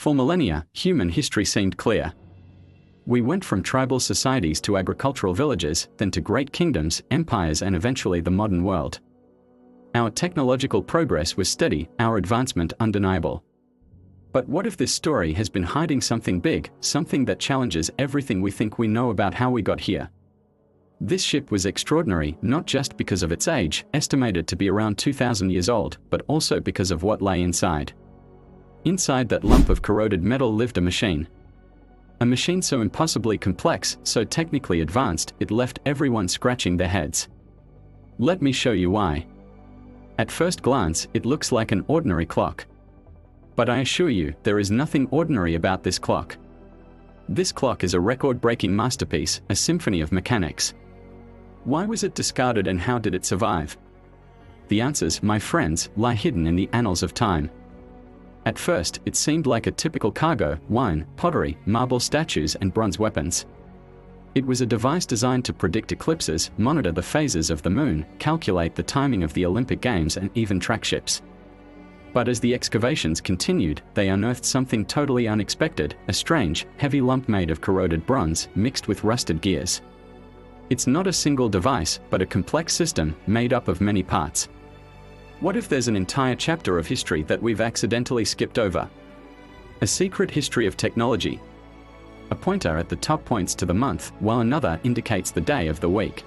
For millennia, human history seemed clear. We went from tribal societies to agricultural villages, then to great kingdoms, empires, and eventually the modern world. Our technological progress was steady, our advancement undeniable. But what if this story has been hiding something big, something that challenges everything we think we know about how we got here? This ship was extraordinary, not just because of its age, estimated to be around 2,000 years old, but also because of what lay inside. Inside that lump of corroded metal lived a machine. A machine so impossibly complex, so technically advanced, it left everyone scratching their heads. Let me show you why. At first glance, it looks like an ordinary clock. But I assure you, there is nothing ordinary about this clock. This clock is a record-breaking masterpiece, a symphony of mechanics. Why was it discarded and how did it survive? The answers, my friends, lie hidden in the annals of time. At first, it seemed like a typical cargo: wine, pottery, marble statues, and bronze weapons. It was a device designed to predict eclipses, monitor the phases of the moon, calculate the timing of the Olympic Games, and even track ships. But as the excavations continued, they unearthed something totally unexpected: a strange, heavy lump made of corroded bronze, mixed with rusted gears. It's not a single device, but a complex system, made up of many parts. What if there's an entire chapter of history that we've accidentally skipped over? A secret history of technology. A pointer at the top points to the month, while another indicates the day of the week.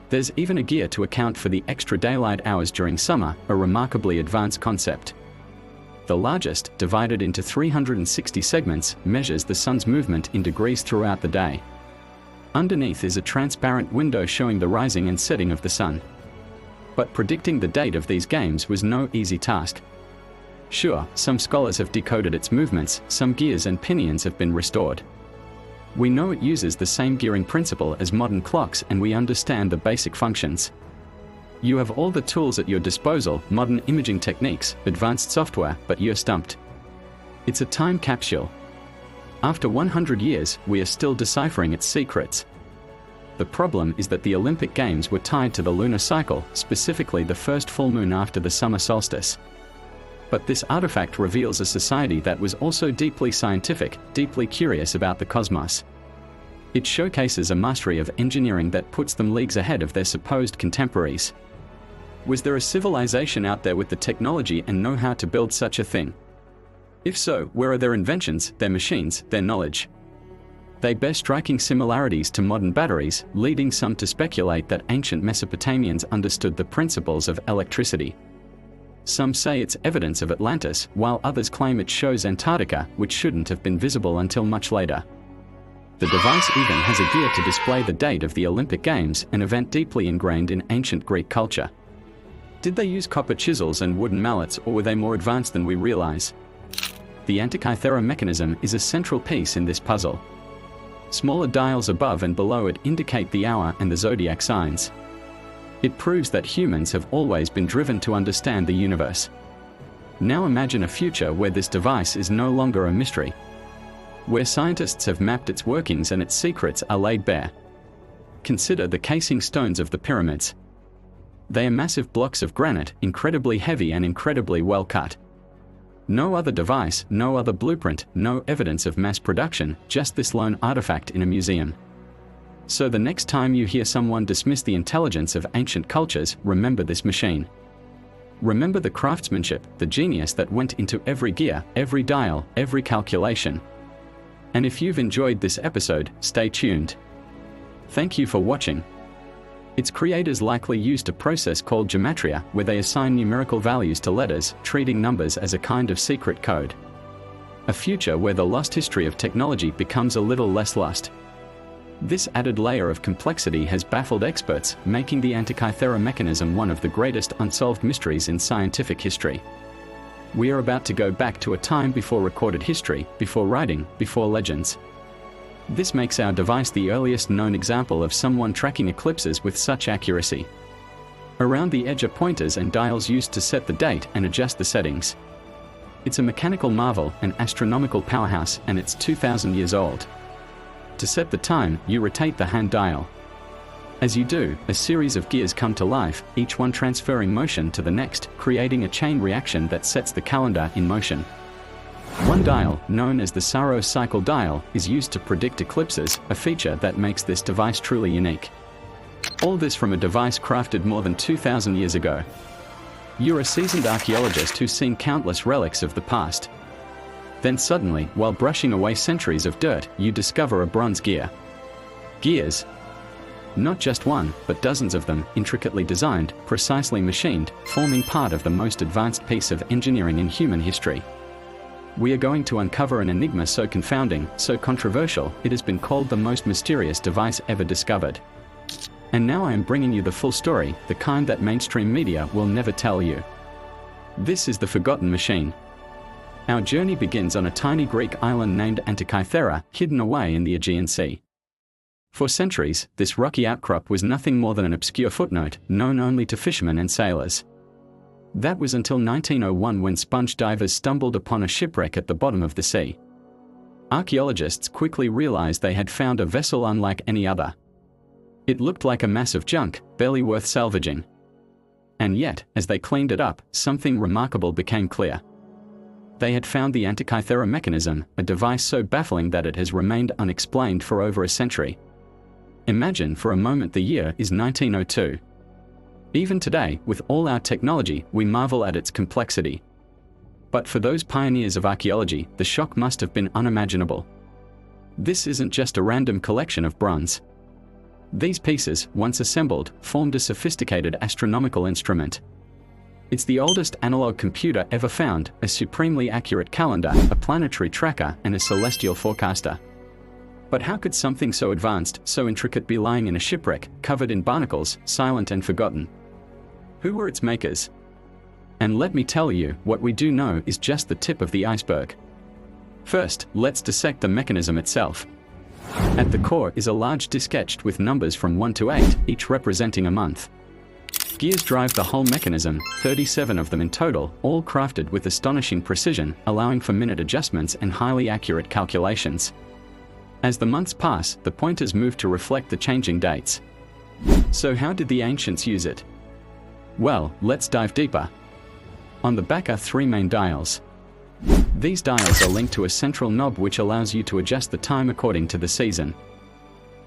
There's even a gear to account for the extra daylight hours during summer, a remarkably advanced concept. The largest, divided into 360 segments, measures the sun's movement in degrees throughout the day. Underneath is a transparent window showing the rising and setting of the sun. But predicting the date of these games was no easy task. Sure, some scholars have decoded its movements, some gears and pinions have been restored. We know it uses the same gearing principle as modern clocks, and we understand the basic functions. You have all the tools at your disposal, modern imaging techniques, advanced software, but you're stumped. It's a time capsule. After 100 years, we are still deciphering its secrets. The problem is that the Olympic Games were tied to the lunar cycle, specifically the first full moon after the summer solstice. But this artifact reveals a society that was also deeply scientific, deeply curious about the cosmos. It showcases a mastery of engineering that puts them leagues ahead of their supposed contemporaries. Was there a civilization out there with the technology and know-how to build such a thing? If so, where are their inventions, their machines, their knowledge? They bear striking similarities to modern batteries, leading some to speculate that ancient Mesopotamians understood the principles of electricity. Some say it's evidence of Atlantis, while others claim it shows Antarctica, which shouldn't have been visible until much later. The device even has a gear to display the date of the Olympic Games, an event deeply ingrained in ancient Greek culture. Did they use copper chisels and wooden mallets, or were they more advanced than we realize? The Antikythera mechanism is a central piece in this puzzle. Smaller dials above and below it indicate the hour and the zodiac signs. It proves that humans have always been driven to understand the universe. Now imagine a future where this device is no longer a mystery, where scientists have mapped its workings and its secrets are laid bare. Consider the casing stones of the pyramids. They are massive blocks of granite, incredibly heavy and incredibly well cut. No other device, no other blueprint, no evidence of mass production, just this lone artifact in a museum. So the next time you hear someone dismiss the intelligence of ancient cultures, remember this machine. Remember the craftsmanship, the genius that went into every gear, every dial, every calculation. And if you've enjoyed this episode, stay tuned. Thank you for watching. Its creators likely used a process called gematria, where they assign numerical values to letters, treating numbers as a kind of secret code. A future where the lost history of technology becomes a little less lost. This added layer of complexity has baffled experts, making the Antikythera mechanism one of the greatest unsolved mysteries in scientific history. We are about to go back to a time before recorded history, before writing, before legends. This makes our device the earliest known example of someone tracking eclipses with such accuracy. Around the edge are pointers and dials used to set the date and adjust the settings. It's a mechanical marvel, an astronomical powerhouse, and it's 2,000 years old. To set the time, you rotate the hand dial. As you do, a series of gears come to life, each one transferring motion to the next, creating a chain reaction that sets the calendar in motion. One dial, known as the Saros cycle dial, is used to predict eclipses, a feature that makes this device truly unique. All this from a device crafted more than 2,000 years ago. You're a seasoned archaeologist who's seen countless relics of the past. Then suddenly, while brushing away centuries of dirt, you discover a bronze gear. Gears. Not just one, but dozens of them, intricately designed, precisely machined, forming part of the most advanced piece of engineering in human history. We are going to uncover an enigma so confounding, so controversial, it has been called the most mysterious device ever discovered. And now I am bringing you the full story, the kind that mainstream media will never tell you. This is the Forgotten Machine. Our journey begins on a tiny Greek island named Antikythera, hidden away in the Aegean Sea. For centuries, this rocky outcrop was nothing more than an obscure footnote, known only to fishermen and sailors. That was until 1901, when sponge divers stumbled upon a shipwreck at the bottom of the sea. Archaeologists quickly realized they had found a vessel unlike any other. It looked like a mass of junk, barely worth salvaging. And yet, as they cleaned it up, something remarkable became clear. They had found the Antikythera mechanism, a device so baffling that it has remained unexplained for over a century. Imagine for a moment the year is 1902. Even today, with all our technology, we marvel at its complexity. But for those pioneers of archaeology, the shock must have been unimaginable. This isn't just a random collection of bronze. These pieces, once assembled, formed a sophisticated astronomical instrument. It's the oldest analog computer ever found, a supremely accurate calendar, a planetary tracker, and a celestial forecaster. But how could something so advanced, so intricate be lying in a shipwreck, covered in barnacles, silent and forgotten? Who were its makers? And let me tell you, what we do know is just the tip of the iceberg. First, let's dissect the mechanism itself. At the core is a large disk etched with numbers from 1 to 8, each representing a month. Gears drive the whole mechanism, 37 of them in total, all crafted with astonishing precision, allowing for minute adjustments and highly accurate calculations. As the months pass, the pointers move to reflect the changing dates. So how did the ancients use it? Well, let's dive deeper. On the back are 3 main dials. These dials are linked to a central knob which allows you to adjust the time according to the season.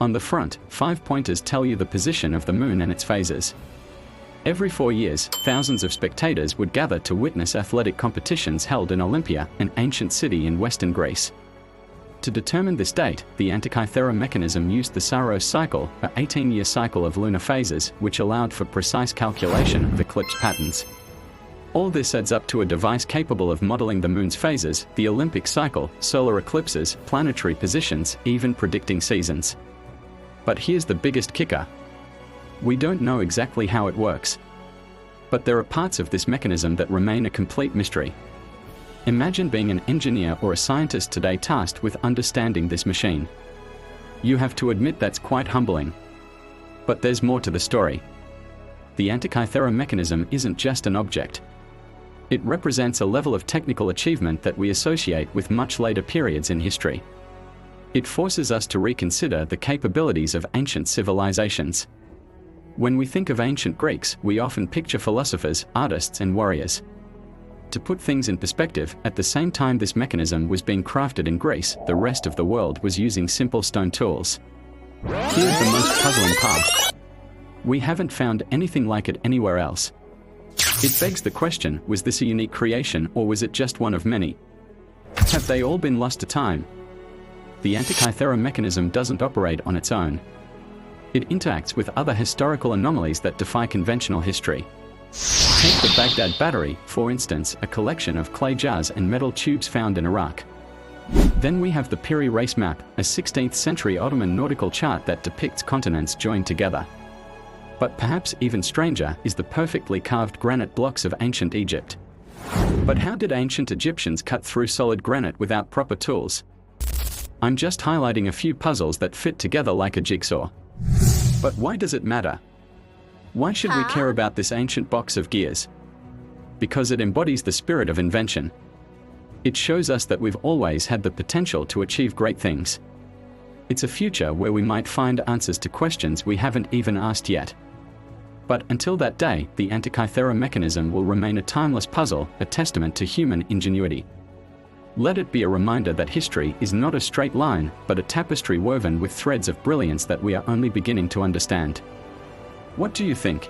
On the front, 5 pointers tell you the position of the moon and its phases. Every 4 years, thousands of spectators would gather to witness athletic competitions held in Olympia, an ancient city in western Greece. To determine this date, the Antikythera mechanism used the Saros cycle, an 18-year cycle of lunar phases, which allowed for precise calculation of eclipse patterns. All this adds up to a device capable of modeling the moon's phases, the Olympic cycle, solar eclipses, planetary positions, even predicting seasons. But here's the biggest kicker. We don't know exactly how it works. But there are parts of this mechanism that remain a complete mystery. Imagine being an engineer or a scientist today tasked with understanding this machine. You have to admit that's quite humbling. But there's more to the story. The Antikythera mechanism isn't just an object. It represents a level of technical achievement that we associate with much later periods in history. It forces us to reconsider the capabilities of ancient civilizations. When we think of ancient Greeks, we often picture philosophers, artists, and warriors. To put things in perspective, at the same time this mechanism was being crafted in Greece, the rest of the world was using simple stone tools. Here's the most puzzling part. We haven't found anything like it anywhere else. It begs the question, was this a unique creation, or was it just one of many? Have they all been lost to time? The Antikythera mechanism doesn't operate on its own. It interacts with other historical anomalies that defy conventional history. Take the Baghdad Battery, for instance, a collection of clay jars and metal tubes found in Iraq. Then we have the Piri race map, a 16th century Ottoman nautical chart that depicts continents joined together. But perhaps even stranger is the perfectly carved granite blocks of ancient Egypt. But how did ancient Egyptians cut through solid granite without proper tools? I'm just highlighting a few puzzles that fit together like a jigsaw. But why does it matter? Why should we care about this ancient box of gears? Because it embodies the spirit of invention. It shows us that we've always had the potential to achieve great things. It's a future where we might find answers to questions we haven't even asked yet. But until that day, the Antikythera mechanism will remain a timeless puzzle, a testament to human ingenuity. Let it be a reminder that history is not a straight line, but a tapestry woven with threads of brilliance that we are only beginning to understand. What do you think?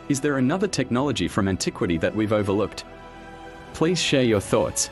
Is there another technology from antiquity that we've overlooked? Please share your thoughts.